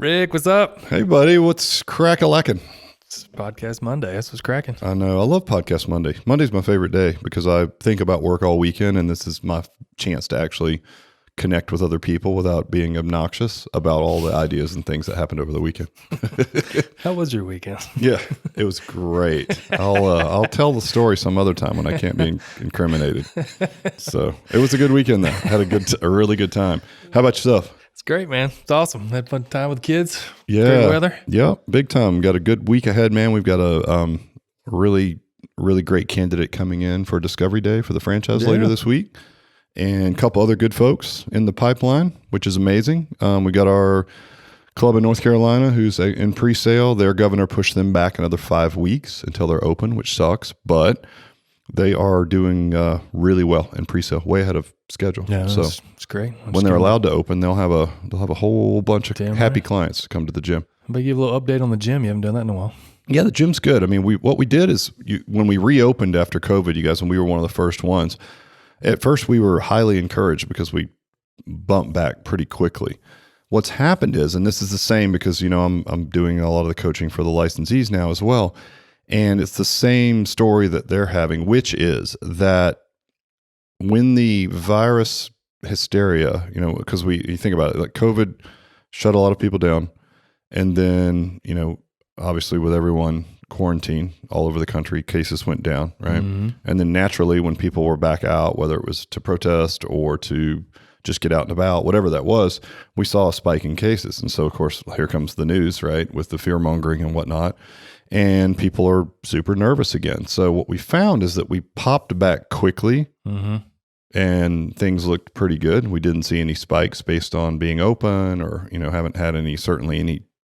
Rick, what's up? Hey, buddy. What's crack-a-lackin'? It's Podcast Monday. That's what's cracking. I know. I love Podcast Monday. Monday's my favorite day because I think about work all weekend, and this is my chance to actually connect with other people without being obnoxious about all the ideas and things that happened over the weekend. How was your weekend? Yeah, it was great. I'll tell the story some other time when I can't be incriminated. So it was a good weekend, though. Had a really good time. How about yourself? It's great, man. It's awesome. Had fun time with kids. Yeah. Great weather. Yeah, big time. Got a good week ahead, man. We've got a really great candidate coming in for Discovery Day for the franchise later this week. And a couple other good folks in the pipeline, which is amazing. We got our club in North Carolina who's in pre-sale. Their governor pushed them back another 5 weeks until they're open, which sucks. But they are doing really well in pre-sale, way ahead of schedule. Yeah, so it's great. When they're allowed to open, they'll have a whole bunch of happy clients come to the gym. But give a little update on the gym. You haven't done that in a while. Yeah, the gym's good. I mean, what we did is when we reopened after COVID, you guys, when we were one of the first ones. At first, we were highly encouraged because we bumped back pretty quickly. What's happened is, and this is the same because, I'm doing a lot of the coaching for the licensees now as well, and it's the same story that they're having, which is that when the virus hysteria, because you think about it, like COVID shut a lot of people down, and then, obviously with everyone quarantine all over the country, cases went down, right? Mm-hmm. And then naturally when people were back out, whether it was to protest or to just get out and about, whatever that was, we saw a spike in cases. And so of course, here comes the news, right? With the fear mongering and whatnot. And people are super nervous again. So what we found is that we popped back quickly and things looked pretty good. We didn't see any spikes based on being open or, haven't had any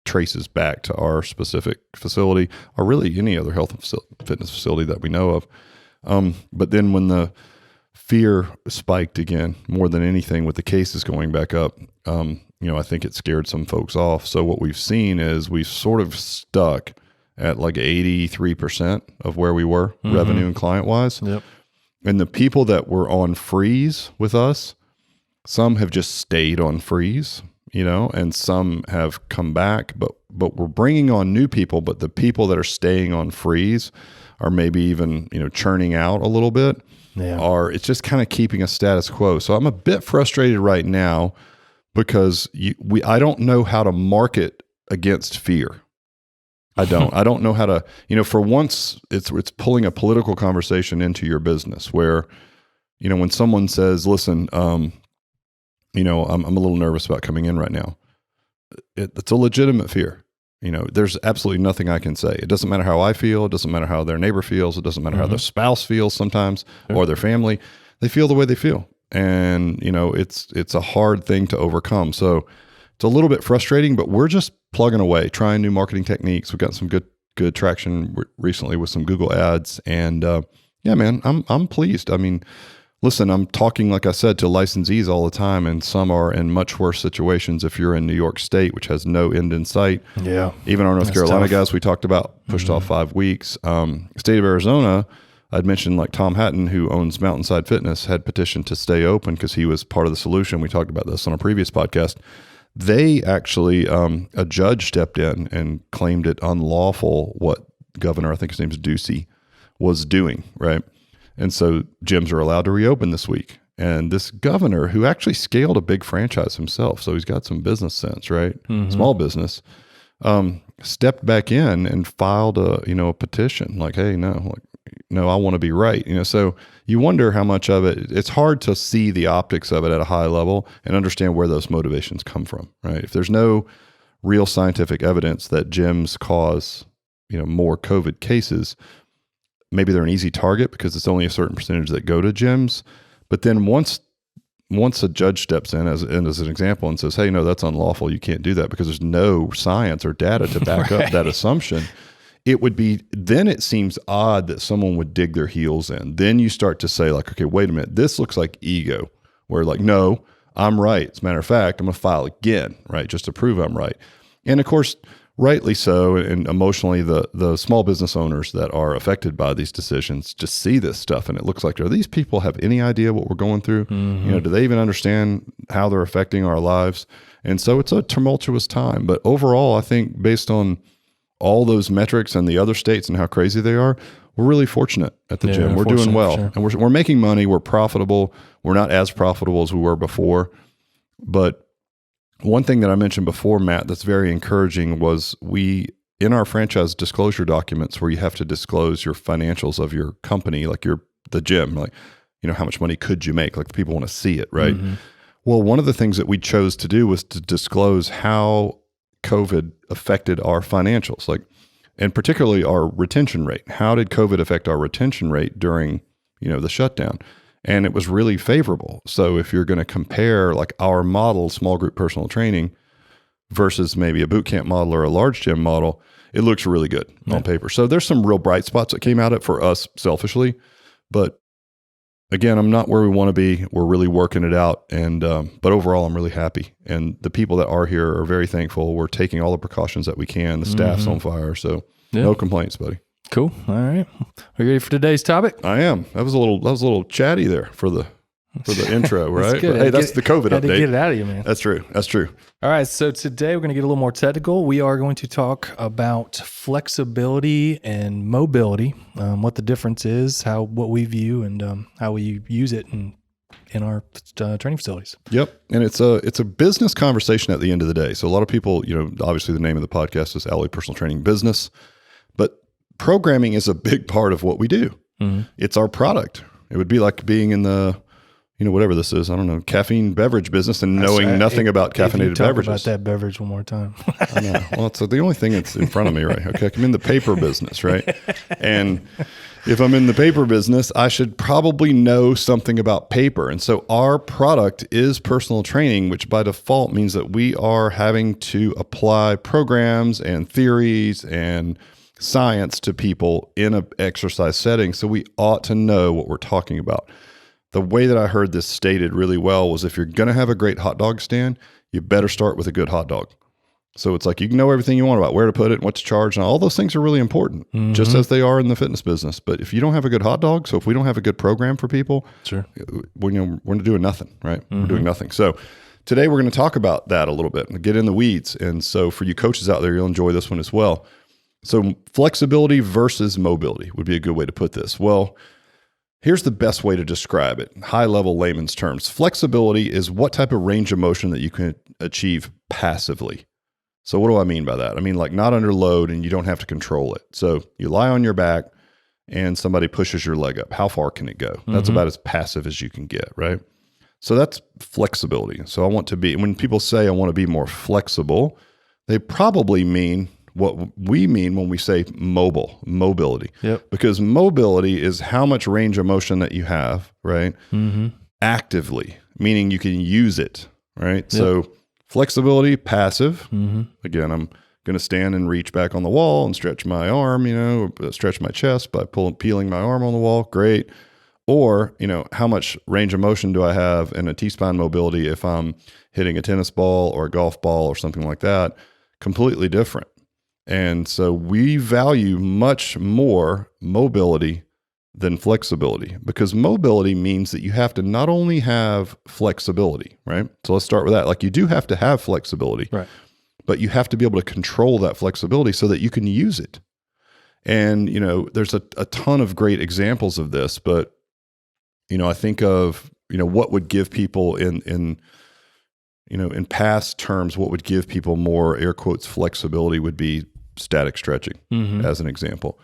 traces back to our specific facility or really any other health and fitness facility that we know of. But then when the fear spiked again, more than anything with the cases going back up, I think it scared some folks off. So what we've seen is we've sort of stuck at like 83% of where we were revenue and client wise. Yep. And the people that were on freeze with us, some have just stayed on freeze, and some have come back, but we're bringing on new people, but the people that are staying on freeze are maybe even, churning out a little bit, or it's just kind of keeping a status quo. So I'm a bit frustrated right now because I don't know how to market against fear. I don't know how to, for once it's pulling a political conversation into your business where, when someone says, listen, I'm a little nervous about coming in right now. It's a legitimate fear. There's absolutely nothing I can say. It doesn't matter how I feel. It doesn't matter how their neighbor feels. It doesn't matter how their spouse feels sometimes or their family. They feel the way they feel. And, it's a hard thing to overcome. So it's a little bit frustrating, but we're just plugging away, trying new marketing techniques. We've got some good traction recently with some Google ads. And yeah, man, I'm pleased. I mean, listen, I'm talking, like I said, to licensees all the time, and some are in much worse situations if you're in New York State, which has no end in sight. Yeah. Even our North Carolina guys we talked about pushed off 5 weeks. State of Arizona, I'd mentioned like Tom Hatton, who owns Mountainside Fitness, had petitioned to stay open because he was part of the solution. We talked about this on a previous podcast. They actually, a judge stepped in and claimed it unlawful what Governor, I think his name's Ducey, was doing, right? And so gyms are allowed to reopen this week. And this governor, who actually scaled a big franchise himself, so he's got some business sense, right? Small business, stepped back in and filed a petition like, hey, no, I want to be right. So you wonder how much of it's hard to see the optics of it at a high level and understand where those motivations come from, right? If there's no real scientific evidence that gyms cause, more COVID cases, maybe they're an easy target because it's only a certain percentage that go to gyms. But then once a judge steps in as an example and says, hey, no, that's unlawful, you can't do that because there's no science or data to back up that assumption, then it seems odd that someone would dig their heels in. Then you start to say like, okay, wait a minute, this looks like ego. Where like, no, I'm right. As a matter of fact, I'm going to file again, right? Just to prove I'm right. And of course, rightly so, and emotionally, the small business owners that are affected by these decisions just see this stuff, and it looks like, do these people have any idea what we're going through? Do they even understand how they're affecting our lives? And so it's a tumultuous time. But overall, I think based on all those metrics and the other states and how crazy they are, we're really fortunate at the gym. We're doing well, and we're making money. We're profitable. We're not as profitable as we were before, but one thing that I mentioned before, Matt, that's very encouraging was in our franchise disclosure documents where you have to disclose your financials of your company, like the gym, like, how much money could you make? Like the people want to see it, right? Well, one of the things that we chose to do was to disclose how COVID affected our financials, and particularly our retention rate. How did COVID affect our retention rate during, the shutdown? And it was really favorable. So if you're going to compare like our model, small group personal training, versus maybe a boot camp model or a large gym model, it looks really good on paper. So there's some real bright spots that came out of it for us selfishly. But again, I'm not where we want to be. We're really working it out. And but overall, I'm really happy. And the people that are here are very thankful. We're taking all the precautions that we can. The staff's on fire. So no complaints, buddy. Cool. All right. Are you ready for today's topic? I am. That was a little chatty there for the intro, right? That's good. But, hey, that's the COVID had update. to get it out of you, man. That's true. All right. So today we're going to get a little more technical. We are going to talk about flexibility and mobility, what the difference is, what we view, and how we use it in our training facilities. Yep. And it's a business conversation at the end of the day. So a lot of people, obviously the name of the podcast is Alloy Personal Training Business, but programming is a big part of what we do. It's our product. It would be like being in the, whatever this is, I don't know, caffeine beverage business and knowing nothing about caffeinated beverages. About that beverage one more time. I know. Well, it's the only thing that's in front of me, right? Okay, I'm in the paper business, right? And if I'm in the paper business, I should probably know something about paper. And so our product is personal training, which by default means that we are having to apply programs and theories and science to people in an exercise setting. So we ought to know what we're talking about. The way that I heard this stated really well was if you're going to have a great hot dog stand, you better start with a good hot dog. So it's like you can know everything you want about where to put it and what to charge. And all those things are really important, just as they are in the fitness business. But if you don't have a good hot dog, so if we don't have a good program for people, we're doing nothing, right? We're doing nothing. So today we're going to talk about that a little bit and get in the weeds. And so for you coaches out there, you'll enjoy this one as well. So flexibility versus mobility would be a good way to put this. Well, here's the best way to describe it. High level layman's terms. Flexibility is what type of range of motion that you can achieve passively. So what do I mean by that? I mean like not under load and you don't have to control it. So you lie on your back and somebody pushes your leg up. How far can it go? That's about as passive as you can get, right? So that's flexibility. So when people say I want to be more flexible, they probably mean what we mean when we say mobility. Yep. Because mobility is how much range of motion that you have, right? Actively, meaning you can use it, right? Yep. So flexibility, passive. Again, I'm going to stand and reach back on the wall and stretch my arm, stretch my chest by peeling my arm on the wall. Great. Or, how much range of motion do I have in a T-spine mobility if I'm hitting a tennis ball or a golf ball or something like that? Completely different. And so we value much more mobility than flexibility because mobility means that you have to not only have flexibility, right? So let's start with that. Like you do have to have flexibility, right? But you have to be able to control that flexibility so that you can use it. And, there's a ton of great examples of this, but, I think of, what would give people in past terms, what would give people more air quotes flexibility would be static stretching as an example.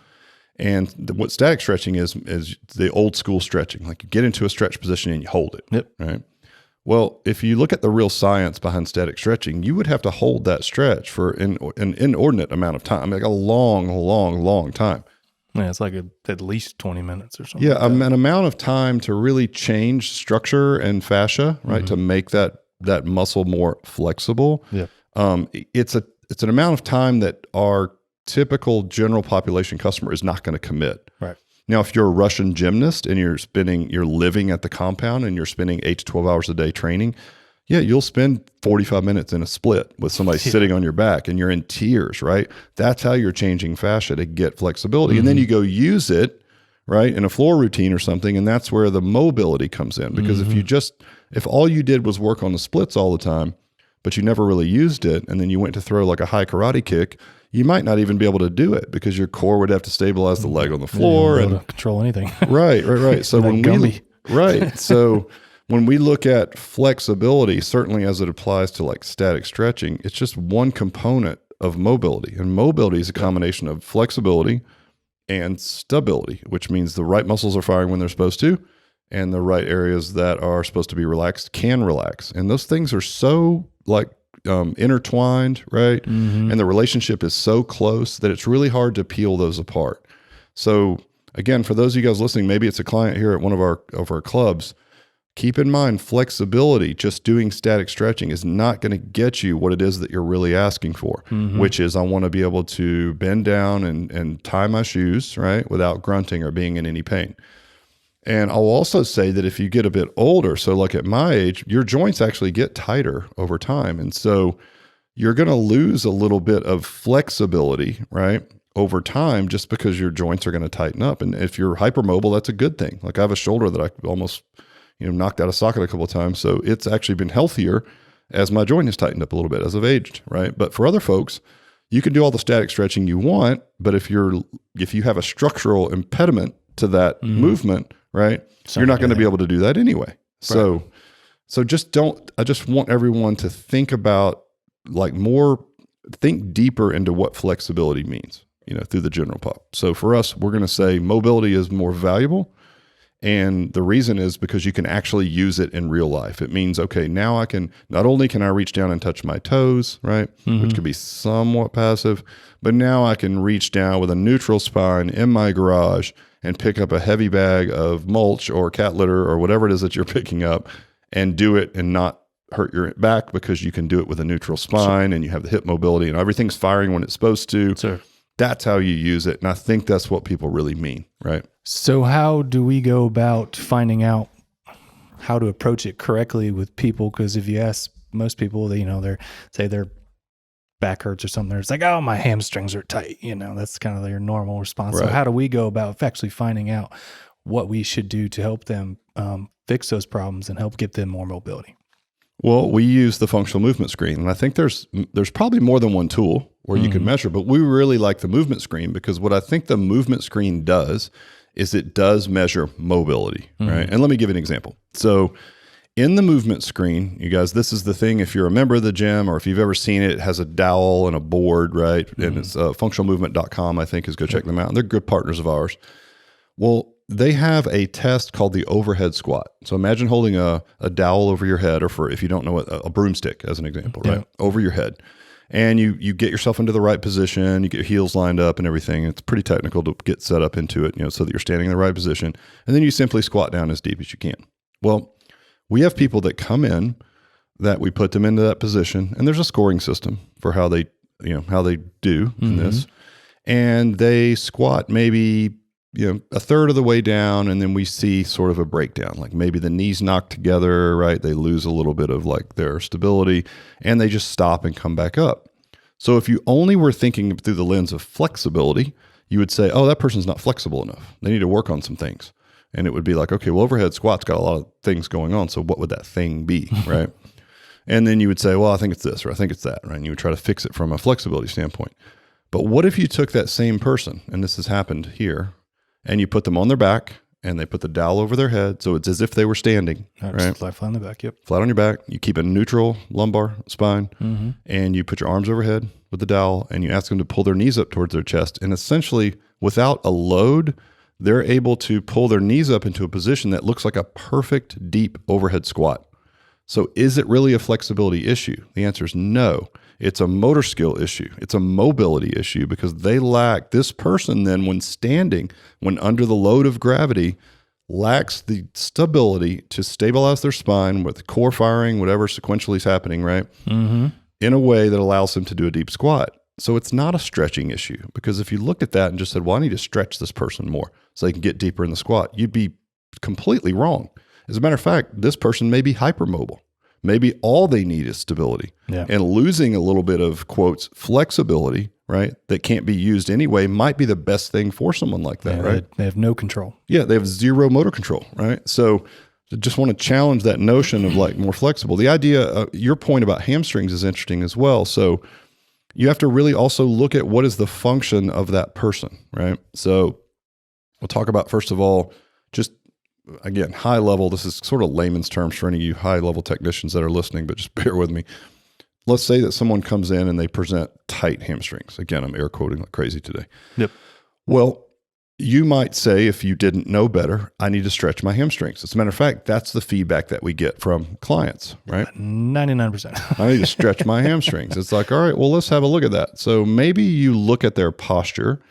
And what static stretching is the old school stretching. Like you get into a stretch position and you hold it, right? Well, if you look at the real science behind static stretching, you would have to hold that stretch for an inordinate amount of time, like a long, long, long time. Yeah, it's like at least 20 minutes or something. Yeah, an amount of time to really change structure and fascia, right, to make that muscle more flexible. Yeah, it's an amount of time that our typical general population customer is not going to commit. Right. Now, if you're a Russian gymnast and you're living at the compound and you're spending 8 to 12 hours a day training, Yeah, you'll spend 45 minutes in a split with somebody sitting on your back and you're in tears, right? That's how you're changing fascia to get flexibility. And then you go use it, right, in a floor routine or something, and that's where the mobility comes in. Because if all you did was work on the splits all the time, but you never really used it, and then you went to throw like a high karate kick, you might not even be able to do it because your core would have to stabilize the leg on the floor and control anything. Right. So when we look at flexibility, certainly as it applies to like static stretching, it's just one component of mobility. And mobility is a combination of flexibility and stability, which means the right muscles are firing when they're supposed to, and the right areas that are supposed to be relaxed can relax. And those things are so like intertwined, right? And the relationship is so close that it's really hard to peel those apart. So again, for those of you guys listening, maybe it's a client here at one of our clubs. Keep in mind, flexibility, just doing static stretching is not going to get you what it is that you're really asking for, which is I want to be able to bend down and tie my shoes, right, without grunting or being in any pain. And I'll also say that if you get a bit older, so like at my age, your joints actually get tighter over time. And so you're going to lose a little bit of flexibility, right, over time just because your joints are going to tighten up. And if you're hypermobile, that's a good thing. Like I have a shoulder that I almost knocked out of socket a couple of times. So it's actually been healthier as my joint has tightened up a little bit as I've aged, right? But for other folks, you can do all the static stretching you want, but if you have a structural impediment to that movement, right, you're not going to be able to do that anyway. So I just want everyone to think about think deeper into what flexibility means, through the general pop. So for us, we're going to say mobility is more valuable. And the reason is because you can actually use it in real life. It means, okay, now not only can I reach down and touch my toes, right, which could be somewhat passive, but now I can reach down with a neutral spine in my garage and pick up a heavy bag of mulch or cat litter or whatever it is that you're picking up and do it and not hurt your back because you can do it with a neutral spine and you have the hip mobility and everything's firing when it's supposed to. Sure. That's how you use it. And I think that's what people really mean, right? So how do we go about finding out how to approach it correctly with people? Because if you ask most people, they're say their back hurts or something, it's like, oh, my hamstrings are tight. That's kind of their normal response. Right. So how do we go about actually finding out what we should do to help them fix those problems and help get them more mobility? Well, we use the functional movement screen, and I think there's probably more than one tool where you can measure, but we really like the movement screen because what I think the movement screen does is it does measure mobility, right? And let me give you an example. So in the movement screen, you guys, this is the thing, if you're a member of the gym or if you've ever seen it, it has a dowel and a board, right? And it's functionalmovement.com, I think, is go check them out. And they're good partners of ours. Well, they have a test called the overhead squat. So imagine holding a dowel over your head, or for if you don't know what, a broomstick as an example, right? Over your head. And you get yourself into the right position, you get your heels lined up and everything. It's pretty technical to get set up into it, so that you're standing in the right position. And then you simply squat down as deep as you can. Well, we have people that come in that we put them into that position, and there's a scoring system for how they do in this. And they squat maybe a third of the way down, and then we see sort of a breakdown, like maybe the knees knock together, right? They lose a little bit of like their stability and they just stop and come back up. So if you only were thinking through the lens of flexibility, you would say, oh, that person's not flexible enough. They need to work on some things. And it would be like, okay, well, overhead squat's got a lot of things going on. So what would that thing be, right? And then you would say, well, I think it's this, or I think it's that, right? And you would try to fix it from a flexibility standpoint. But what if you took that same person, and this has happened here, and you put them on their back and they put the dowel over their head. So it's as if they were standing, right? Flat on the back. Yep. Flat on your back. You keep a neutral lumbar spine and you put your arms overhead with the dowel and you ask them to pull their knees up towards their chest. And essentially without a load, they're able to pull their knees up into a position that looks like a perfect deep overhead squat. So is it really a flexibility issue? The answer is no. It's a motor skill issue. It's a mobility issue because they lack, this person then when standing, when under the load of gravity, lacks the stability to stabilize their spine with core firing, whatever sequentially is happening, right? In a way that allows them to do a deep squat. So it's not a stretching issue because if you looked at that and just said, well, I need to stretch this person more so they can get deeper in the squat, you'd be completely wrong. As a matter of fact, this person may be hypermobile. Maybe all they need is stability. Yeah. And losing a little bit of, quotes, flexibility, right, that can't be used anyway might be the best thing for someone like that, right? They have no control. Yeah, they have zero motor control, right? So I just want to challenge that notion of like more flexible. The idea, your point about hamstrings is interesting as well. So you have to really also look at what is the function of that person, right? So we'll talk about, first of all, just again, high level. This is sort of layman's terms for any of you high level technicians that are listening, but just bear with me. Let's say that someone comes in and they present tight hamstrings. Again, I'm air quoting like crazy today. Yep. Well, you might say, if you didn't know better, I need to stretch my hamstrings. As a matter of fact, that's the feedback that we get from clients, right? 99%. I need to stretch my hamstrings. It's like, all right, well, let's have a look at that. So maybe you look at their posture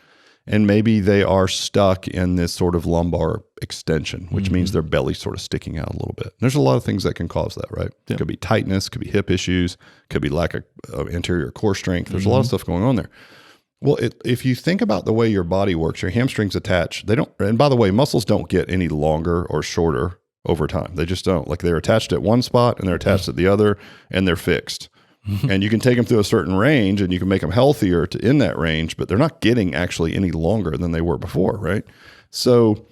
and maybe they are stuck in this sort of lumbar extension, which means their belly's sort of sticking out a little bit. There's a lot of things that can cause that, right? Yeah. It could be tightness, could be hip issues, could be lack of anterior core strength. There's a lot of stuff going on there. Well, if you think about the way your body works, your hamstrings attach. They don't, and by the way, muscles don't get any longer or shorter over time. They just don't. Like they're attached at one spot and they're attached at the other and they're fixed. And you can take them through a certain range and you can make them healthier in that range, but they're not getting actually any longer than they were before, right? So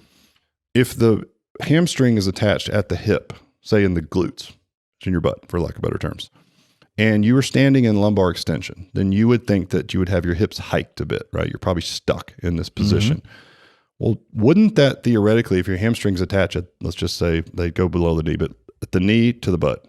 if the hamstring is attached at the hip, say in the glutes, it's in your butt, for lack of better terms, and you were standing in lumbar extension, then you would think that you would have your hips hiked a bit, right? You're probably stuck in this position. Well, wouldn't that theoretically, if your hamstrings attach at, let's just say they go below the knee, but at the knee to the butt,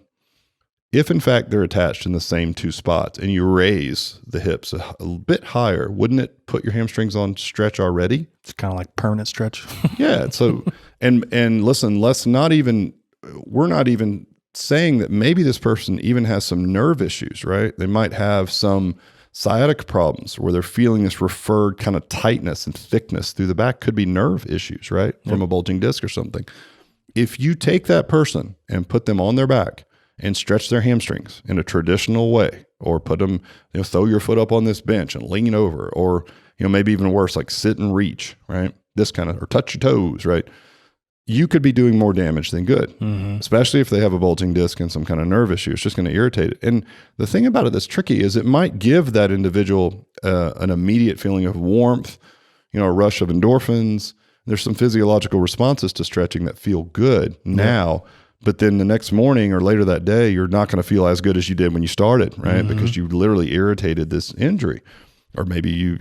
if in fact they're attached in the same two spots and you raise the hips a bit higher, wouldn't it put your hamstrings on stretch already? It's kind of like permanent stretch. Yeah. So, and listen, we're not even saying that maybe this person even has some nerve issues, right? They might have some sciatic problems where they're feeling this referred kind of tightness and thickness through the back. Could be nerve issues, right? From a bulging disc or something. If you take that person and put them on their back and stretch their hamstrings in a traditional way, or put them, throw your foot up on this bench and lean over, or, maybe even worse, like sit and reach, right? This kind of, or touch your toes, right? You could be doing more damage than good, especially if they have a bulging disc and some kind of nerve issue. It's just going to irritate it. And the thing about it that's tricky is it might give that individual an immediate feeling of warmth, a rush of endorphins. There's some physiological responses to stretching that feel good now, but then the next morning or later that day, you're not going to feel as good as you did when you started, right? Because you literally irritated this injury, or maybe you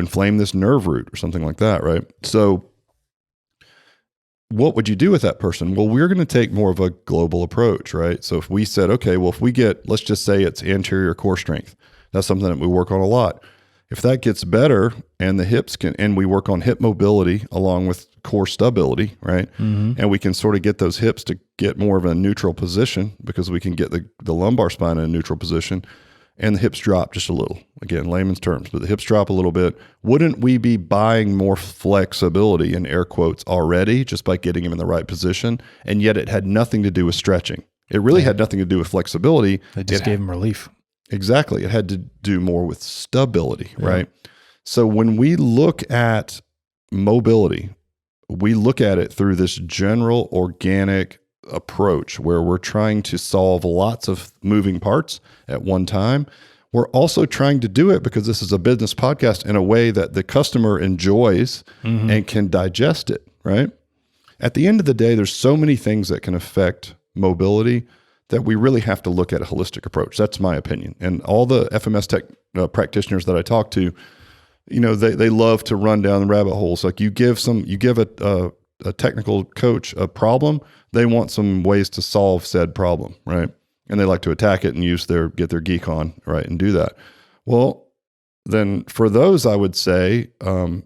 inflame this nerve root or something like that, right? So what would you do with that person? Well, we're going to take more of a global approach, right? So if we said, okay, well, if we get, let's just say it's anterior core strength, that's something that we work on a lot. If that gets better and the hips and we work on hip mobility along with core stability, right? And we can sort of get those hips to get more of a neutral position because we can get the lumbar spine in a neutral position and the hips drop just a little. Again, layman's terms, but the hips drop a little bit. Wouldn't we be buying more flexibility in air quotes already just by getting them in the right position? And yet it had nothing to do with stretching. It really had nothing to do with flexibility. They just gave them relief. Exactly. It had to do more with stability, right? So when we look at mobility, we look at it through this general organic approach where we're trying to solve lots of moving parts at one time. We're also trying to do it because this is a business podcast in a way that the customer enjoys and can digest it, right? At the end of the day, there's so many things that can affect mobility that we really have to look at a holistic approach. That's my opinion. And all the FMS tech practitioners that I talk to, they love to run down the rabbit holes. Like you give a technical coach a problem, they want some ways to solve said problem, right? And they like to attack it and get their geek on, right, and do that. Well, then for those, I would say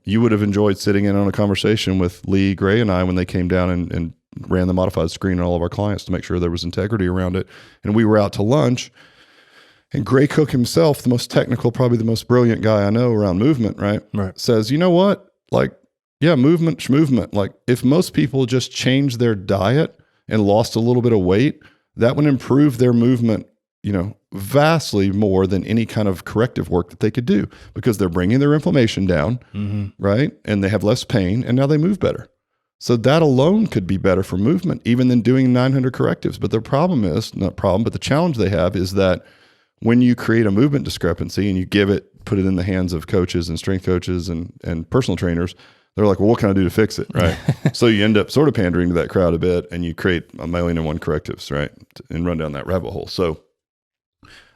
you would have enjoyed sitting in on a conversation with Lee Gray and I when they came down and ran the modified screen on all of our clients to make sure there was integrity around it. And we were out to lunch. And Gray Cook himself, the most technical, probably the most brilliant guy I know around movement, right? Says, you know what? Like, yeah, movement's movement. Like if most people just changed their diet and lost a little bit of weight, that would improve their movement, vastly more than any kind of corrective work that they could do because they're bringing their inflammation down, right? And they have less pain and now they move better. So that alone could be better for movement even than doing 900 correctives. But the problem is, not problem, but the challenge they have is that when you create a movement discrepancy and you put it in the hands of coaches and strength coaches and personal trainers, they're like, well, what can I do to fix it, right? So you end up sort of pandering to that crowd a bit, and you create 1,000,001 correctives, right, and run down that rabbit hole. So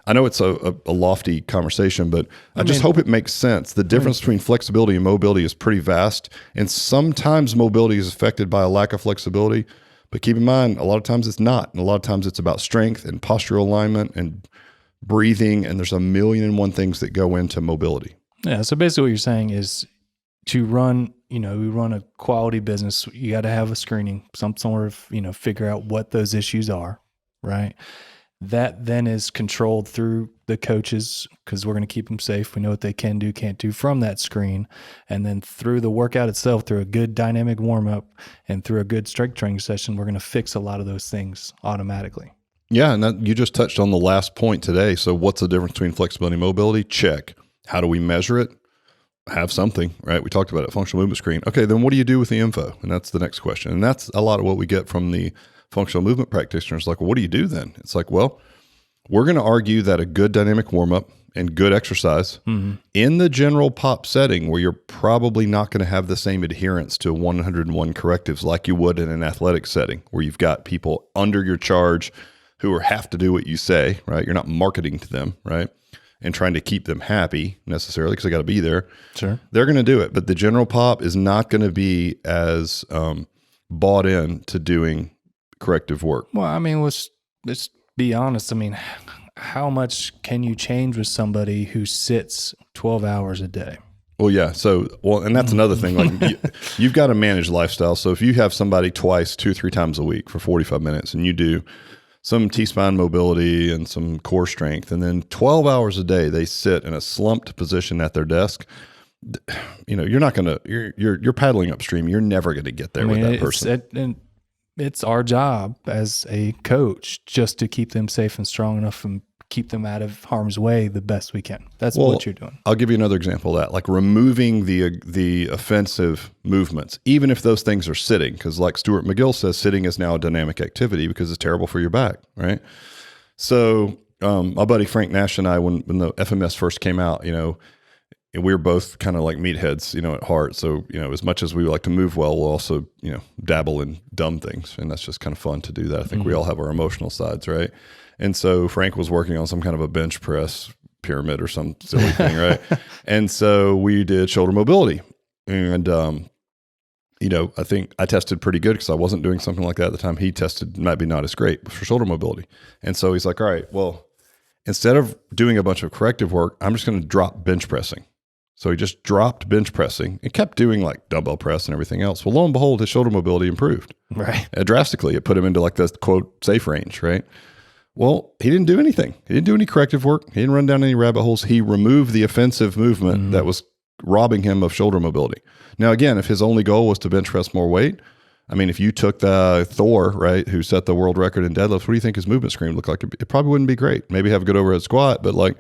I know it's a lofty conversation, but I just hope it makes sense. The difference between flexibility and mobility is pretty vast, and sometimes mobility is affected by a lack of flexibility. But keep in mind, a lot of times it's not, and a lot of times it's about strength and postural alignment and breathing, and there's 1,000,001 things that go into mobility. Yeah. So basically, what you're saying is to run, we run a quality business. You got to have a screening, some sort of, figure out what those issues are, right? That then is controlled through the coaches because we're going to keep them safe. We know what they can do, can't do from that screen. And then through the workout itself, through a good dynamic warm up and through a good strength training session, we're going to fix a lot of those things automatically. Yeah. And you just touched on the last point today. So what's the difference between flexibility and mobility? Check. How do we measure it? Have something, right? We talked about it, functional movement screen. Okay, then what do you do with the info? And that's the next question. And that's a lot of what we get from the functional movement practitioners. Like, well, what do you do then? It's like, well, we're going to argue that a good dynamic warm-up and good exercise in the general pop setting where you're probably not going to have the same adherence to 101 correctives like you would in an athletic setting where you've got people under your charge who have to do what you say, right? You're not marketing to them, right? And trying to keep them happy necessarily because they got to be there. Sure. They're going to do it. But the general pop is not going to be as bought in to doing corrective work. Well, I mean, let's be honest. I mean, how much can you change with somebody who sits 12 hours a day? Well, yeah. So, and that's another thing. Like you've got to manage lifestyle. So if you have somebody twice, 2 or 3 times a week for 45 minutes and you do some T-spine mobility and some core strength, and then 12 hours a day they sit in a slumped position at their desk, you're not going to, you're paddling upstream. You're never going to get there with that person. It's our job as a coach just to keep them safe and strong enough and keep them out of harm's way the best we can. That's what you're doing. I'll give you another example of that, like removing the offensive movements, even if those things are sitting, because like Stuart McGill says, sitting is now a dynamic activity because it's terrible for your back, right? So my buddy Frank Nash and I, when the FMS first came out, we were both kind of like meatheads, at heart. So, as much as we like to move well, we'll also, dabble in dumb things. And that's just kind of fun to do that. I think we all have our emotional sides, right? And so Frank was working on some kind of a bench press pyramid or some silly thing, right? And so we did shoulder mobility. And, I think I tested pretty good because I wasn't doing something like that at the time. He tested maybe not as great for shoulder mobility. And so he's like, all right, well, instead of doing a bunch of corrective work, I'm just going to drop bench pressing. So he just dropped bench pressing and kept doing like dumbbell press and everything else. Well, lo and behold, his shoulder mobility improved. Right. Drastically. It put him into like the quote safe range, right? Well, he didn't do anything. He didn't do any corrective work. He didn't run down any rabbit holes. He removed the offensive movement that was robbing him of shoulder mobility. Now, again, if his only goal was to bench press more weight, I mean, if you took the Thor, right, who set the world record in deadlifts, what do you think his movement screen looked like? It probably wouldn't be great. Maybe have a good overhead squat, but like,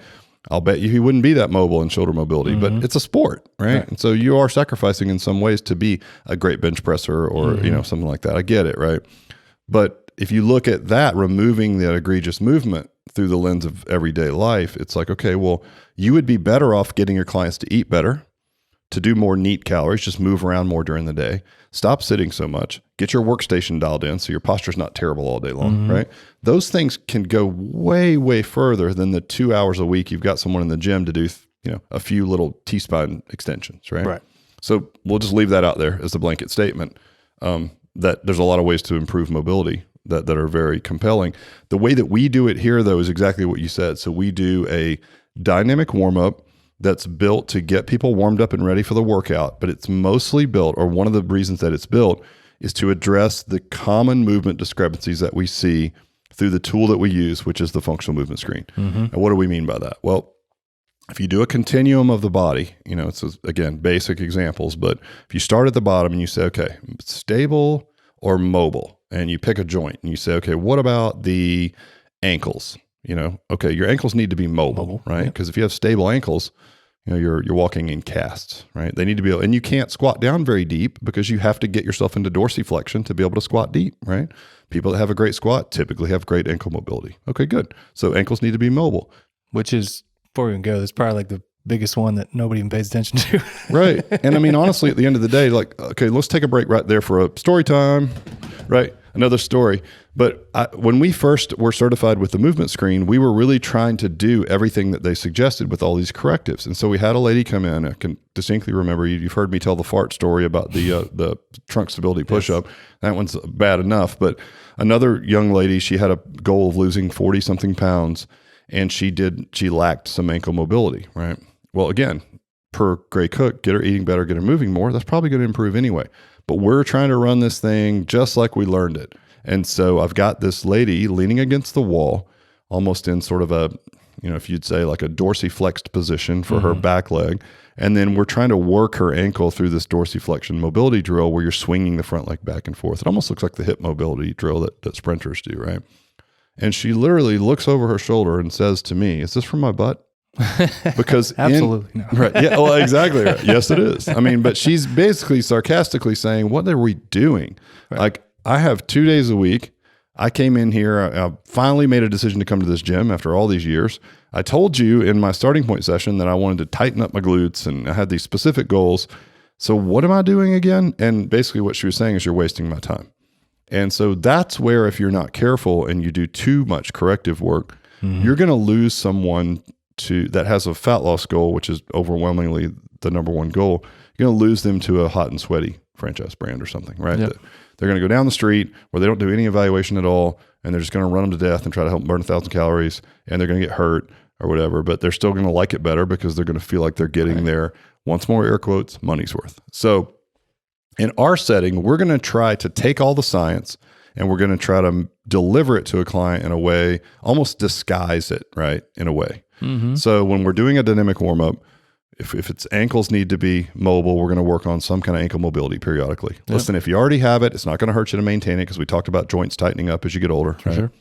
I'll bet you he wouldn't be that mobile in shoulder mobility, but it's a sport, right? And so you are sacrificing in some ways to be a great bench presser or, something like that. I get it, right? But if you look at that, removing that egregious movement through the lens of everyday life, it's like, okay, well, you would be better off getting your clients to eat better, to do more neat calories, just move around more during the day, stop sitting so much, get your workstation dialed in so your posture's not terrible all day long, right? Those things can go way, way further than the 2 hours a week you've got someone in the gym to do, a few little T-spine extensions, right? Right. So we'll just leave that out there as a blanket statement, that there's a lot of ways to improve mobility that are very compelling. The way that we do it here, though, is exactly what you said. So we do a dynamic warm-up that's built to get people warmed up and ready for the workout, but it's mostly built, or one of the reasons that it's built is to address the common movement discrepancies that we see through the tool that we use, which is the functional movement screen. And what do we mean by that? Well, if you do a continuum of the body, it's, again, basic examples, but if you start at the bottom and you say, okay, stable or mobile, and you pick a joint and you say, okay, what about the ankles? Okay, your ankles need to be mobile, right? Because if you have stable ankles, you're walking in casts, right? They need to be able, and you can't squat down very deep because you have to get yourself into dorsiflexion to be able to squat deep, right? People that have a great squat typically have great ankle mobility. Okay, good. So ankles need to be mobile. Which is, before we even go, that's probably like the biggest one that nobody even pays attention to. Right. And I mean, honestly, at the end of the day, like, okay, let's take a break right there for a story time, right? Another story. But when we first were certified with the movement screen, we were really trying to do everything that they suggested with all these correctives. And so we had a lady come in. I can distinctly remember, you've heard me tell the fart story about the trunk stability push-up. Yes. That one's bad enough. But another young lady, she had a goal of losing 40-something pounds, and she lacked some ankle mobility, right? Well, again, per Gray Cook, get her eating better, get her moving more. That's probably going to improve anyway. But we're trying to run this thing just like we learned it. And so I've got this lady leaning against the wall, almost in sort of a, if you'd say like a dorsiflexed position for her back leg. And then we're trying to work her ankle through this dorsiflexion mobility drill where you're swinging the front leg back and forth. It almost looks like the hip mobility drill that sprinters do, right? And she literally looks over her shoulder and says to me, "Is this from my butt?" Because absolutely no. Right. Yeah. Well, exactly. Right. Yes, it is. I mean, but she's basically sarcastically saying, "What are we doing?" Right. Like, I have 2 days a week. I came in here. I finally made a decision to come to this gym after all these years. I told you in my starting point session that I wanted to tighten up my glutes, and I had these specific goals. So what am I doing again? And basically what she was saying is, you're wasting my time. And so that's where, if you're not careful and you do too much corrective work, you're going to lose someone that has a fat loss goal, which is overwhelmingly the number one goal. You're going to lose them to a hot and sweaty franchise brand or something, right? Yep. They're going to go down the street where they don't do any evaluation at all, and they're just going to run them to death and try to help them burn 1,000 calories, and they're going to get hurt or whatever, but they're still going to like it better because they're going to feel like they're getting their, once more air quotes, money's worth. So in our setting, we're going to try to take all the science and we're going to try to deliver it to a client in a way, almost disguise it, right, in a way. So when we're doing a dynamic warm-up, if it's ankles need to be mobile, we're going to work on some kind of ankle mobility periodically. Yep. Listen, if you already have it, it's not going to hurt you to maintain it because we talked about joints tightening up as you get older. For right? sure.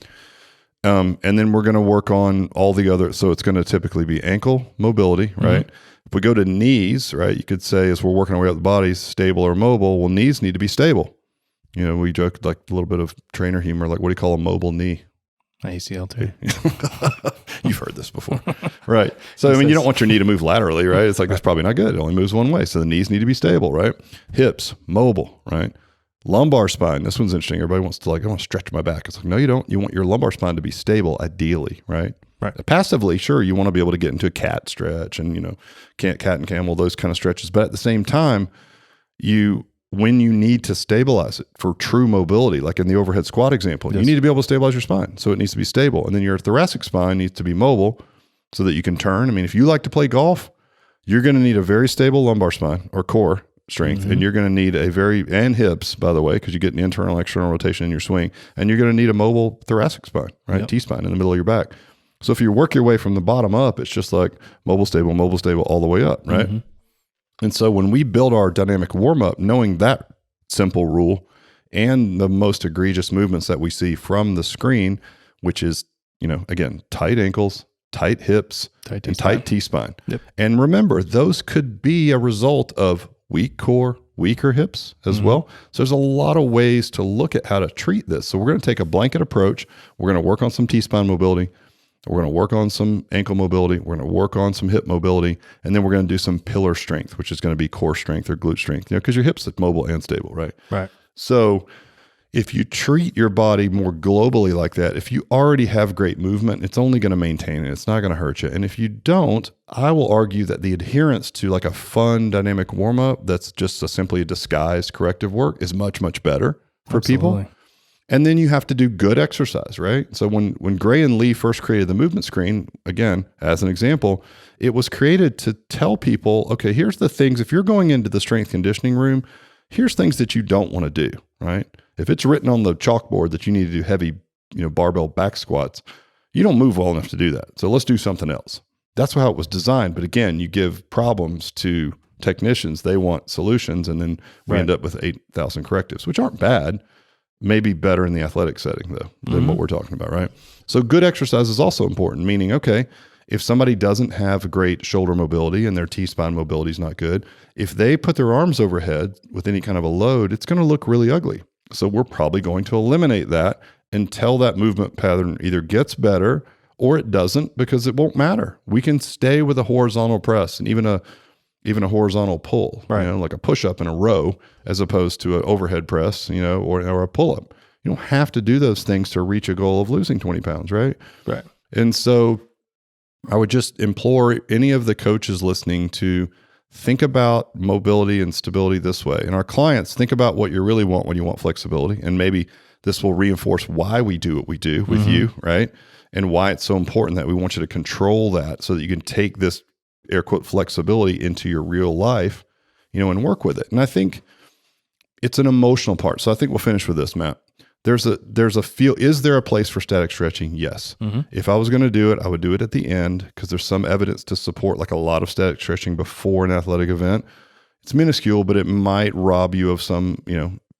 And then we're going to work on all the other. So it's going to typically be ankle mobility, right? If we go to knees, right, you could say as we're working our way up the body, stable or mobile, well, knees need to be stable. We joke like a little bit of trainer humor, like what do you call a mobile knee? ACL too. You've heard this before. Right. So, I mean, you don't want your knee to move laterally, right? It's like, that's probably not good. It only moves one way. So the knees need to be stable, right? Hips, mobile, right? Lumbar spine. This one's interesting. Everybody wants to I want to stretch my back. It's like, no, you don't. You want your lumbar spine to be stable, ideally, right? Right. Passively, sure, you want to be able to get into a cat stretch and, cat and camel, those kind of stretches. But at the same time, when you need to stabilize it for true mobility, like in the overhead squat example, you need to be able to stabilize your spine. So it needs to be stable. And then your thoracic spine needs to be mobile so that you can turn. I mean, if you like to play golf, you're going to need a very stable lumbar spine or core strength. And you're going to need and hips, by the way, because you get an internal, external rotation in your swing. And you're going to need a mobile thoracic spine, right? Yep. T-spine in the middle of your back. So if you work your way from the bottom up, it's just like mobile, stable all the way up, right? And so when we build our dynamic warm-up, knowing that simple rule and the most egregious movements that we see from the screen, which is, again, tight ankles, tight hips, and tight T-spine. Yep. And remember, those could be a result of weak core, weaker hips as well. So there's a lot of ways to look at how to treat this. So we're going to take a blanket approach. We're going to work on some T-spine mobility. We're going to work on some ankle mobility. We're going to work on some hip mobility. And then we're going to do some pillar strength, which is going to be core strength or glute strength, because your hips are mobile and stable, right? Right. So if you treat your body more globally like that, if you already have great movement, it's only going to maintain it. It's not going to hurt you. And if you don't, I will argue that the adherence to like a fun dynamic warm-up that's just simply a disguised corrective work is much, much better for people. And then you have to do good exercise, right? So when Gray and Lee first created the movement screen, again, as an example, it was created to tell people, okay, here's the things, if you're going into the strength conditioning room, here's things that you don't want to do, right? If it's written on the chalkboard that you need to do heavy, barbell back squats, you don't move well enough to do that. So let's do something else. That's how it was designed. But again, you give problems to technicians, they want solutions, and then we end up with 8,000 correctives, which aren't bad. Maybe better in the athletic setting, though, than what we're talking about, right? So good exercise is also important, meaning, okay, If somebody doesn't have great shoulder mobility and their T-spine mobility is not good, if they put their arms overhead with any kind of a load, it's going to look really ugly. So we're probably going to eliminate that until that movement pattern either gets better or it doesn't, because it won't matter. We can stay with a horizontal press and even a horizontal pull, right, like a push-up in a row as opposed to an overhead press, or a pull-up. You don't have to do those things to reach a goal of losing 20 pounds, right? Right. And so I would just implore any of the coaches listening to think about mobility and stability this way. And our clients, think about what you really want when you want flexibility. And maybe this will reinforce why we do what we do with you, right? And why it's so important that we want you to control that so that you can take this air quote flexibility into your real life, and work with it. And I think it's an emotional part. So I think we'll finish with this, Matt. There's a feel. Is there a place for static stretching? Yes. If I was going to do it, I would do it at the end because there's some evidence to support like a lot of static stretching before an athletic event. It's minuscule, but it might rob you of some,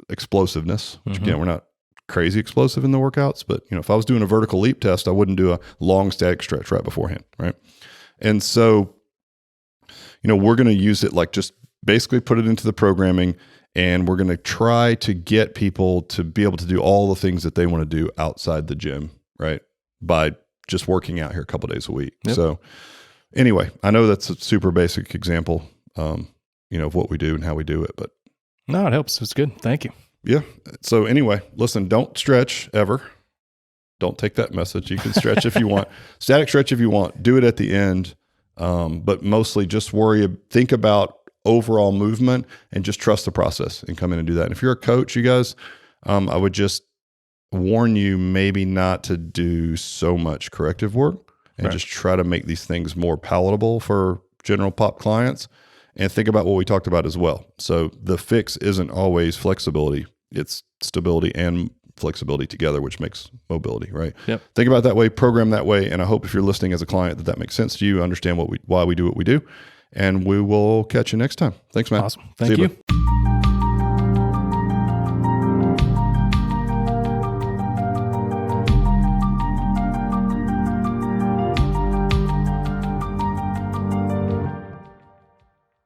explosiveness, which again, we're not crazy explosive in the workouts, but if I was doing a vertical leap test, I wouldn't do a long static stretch right beforehand. Right. And so, we're going to use it like just basically put it into the programming. And we're going to try to get people to be able to do all the things that they want to do outside the gym, right? By just working out here a couple of days a week. Yep. So anyway, I know that's a super basic example, of what we do and how we do it, but. No, it helps. It's good. Thank you. Yeah. So anyway, listen, don't stretch ever. Don't take that message. You can stretch if you want. Static stretch if you want. Do it at the end. But mostly just think about overall movement and just trust the process and come in and do that. And if you're a coach, you guys, I would just warn you maybe not to do so much corrective work and just try to make these things more palatable for general pop clients and think about what we talked about as well. So the fix isn't always flexibility. It's stability and flexibility together, which makes mobility, right? Yep. Think about that way, program that way. And I hope if you're listening as a client that makes sense to you, understand why we do what we do. And we will catch you next time. Thanks, Matt. Awesome. Thank you.